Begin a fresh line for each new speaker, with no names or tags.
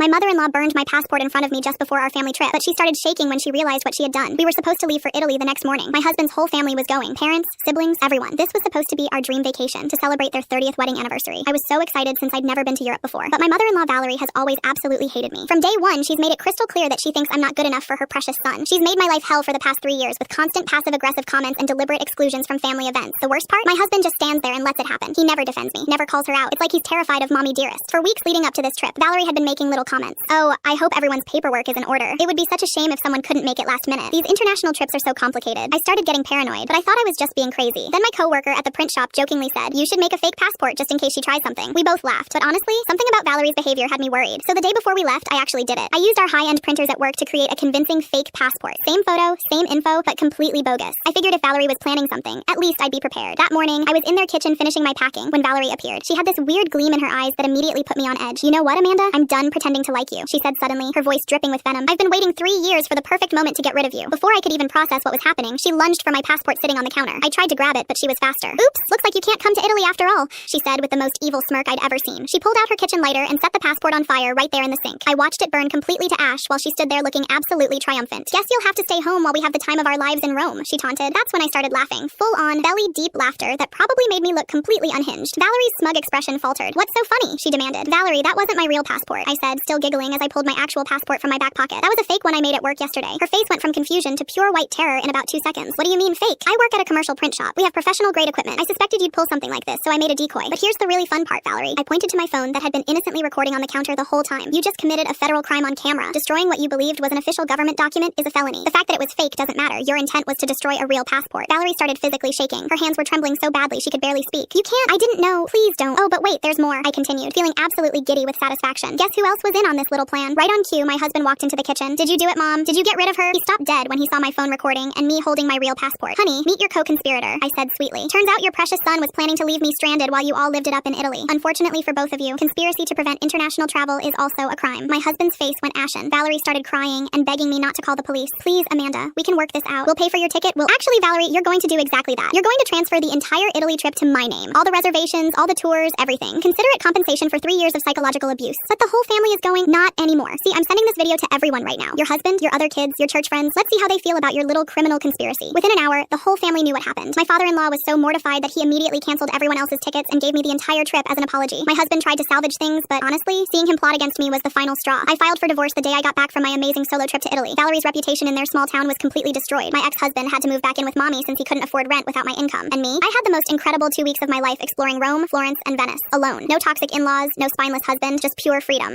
My mother-in-law burned my passport in front of me just before our family trip, but she started shaking when she realized what she had done. We were supposed to leave for Italy the next morning. My husband's whole family was going. Parents, siblings, everyone. This was supposed to be our dream vacation, to celebrate their 30th wedding anniversary. I was so excited since I'd never been to Europe before. But my mother-in-law Valerie has always absolutely hated me. From day one, she's made it crystal clear that she thinks I'm not good enough for her precious son. She's made my life hell for the past 3 years with constant passive-aggressive comments and deliberate exclusions from family events. The worst part? My husband just stands there and lets it happen. He never defends me, never calls her out. It's like he's terrified of mommy dearest. For weeks leading up to this trip, Valerie had been making little comments. Oh, I hope everyone's paperwork is in order. It would be such a shame if someone couldn't make it last minute. These international trips are so complicated. I started getting paranoid, but I thought I was just being crazy. Then my coworker at the print shop jokingly said, "You should make a fake passport just in case she tries something." We both laughed, but honestly, something about Valerie's behavior had me worried. So the day before we left, I actually did it. I used our high-end printers at work to create a convincing fake passport. Same photo, same info, but completely bogus. I figured if Valerie was planning something, at least I'd be prepared. That morning, I was in their kitchen finishing my packing when Valerie appeared. She had this weird gleam in her eyes that immediately put me on edge. "You know what, Amanda? I'm done pretending to like you," she said suddenly, her voice dripping with venom. "I've been waiting 3 years for the perfect moment to get rid of you." Before I could even process what was happening, she lunged for my passport sitting on the counter. I tried to grab it, but she was faster. "Oops, looks like you can't come to Italy after all," she said with the most evil smirk I'd ever seen. She pulled out her kitchen lighter and set the passport on fire right there in the sink. I watched it burn completely to ash while she stood there looking absolutely triumphant. "Guess you'll have to stay home while we have the time of our lives in Rome," she taunted. That's when I started laughing. Full-on, belly-deep laughter that probably made me look completely unhinged. Valerie's smug expression faltered. "What's so funny?" she demanded. "Valerie, that wasn't my real passport," I said, still giggling as I pulled my actual passport from my back pocket. "That was a fake one I made at work yesterday." Her face went from confusion to pure white terror in about 2 seconds. "What do you mean fake? I work at a commercial print shop. We have professional-grade equipment. I suspected you'd pull something like this, so I made a decoy. But here's the really fun part, Valerie." I pointed to my phone that had been innocently recording on the counter the whole time. "You just committed a federal crime on camera. Destroying what you believed was an official government document is a felony. The fact that it was fake doesn't matter. Your intent was to destroy a real passport." Valerie started physically shaking. Her hands were trembling so badly she could barely speak. "You can't. I didn't know. Please don't." "Oh, but wait, there's more," I continued, feeling absolutely giddy with satisfaction. Guess who else was in on this little plan? Right on cue, my husband walked into the kitchen. "Did you do it, Mom? Did you get rid of her?" He stopped dead when he saw my phone recording and me holding my real passport. "Honey, meet your co-conspirator," I said sweetly. "Turns out your precious son was planning to leave me stranded while you all lived it up in Italy. Unfortunately for both of you, conspiracy to prevent international travel is also a crime." My husband's face went ashen. Valerie started crying and begging me not to call the police. "Please, Amanda, we can work this out. We'll pay for your ticket. Actually, Valerie, you're going to do exactly that. You're going to transfer the entire Italy trip to my name. All the reservations, all the tours, everything. Consider it compensation for 3 years of psychological abuse." "But the whole family is going." "Not anymore. See, I'm sending this video to everyone right now. Your husband, your other kids, your church friends. Let's see how they feel about your little criminal conspiracy." Within an hour, the whole family knew what happened. My father-in-law was so mortified that he immediately canceled everyone else's tickets and gave me the entire trip as an apology. My husband tried to salvage things, but honestly, seeing him plot against me was the final straw. I filed for divorce the day I got back from my amazing solo trip to Italy. Valerie's reputation in their small town was completely destroyed. My ex-husband had to move back in with mommy since he couldn't afford rent without my income. And me? I had the most incredible 2 weeks of my life exploring Rome, Florence, and Venice. Alone. No toxic in-laws, no spineless husband, just pure freedom.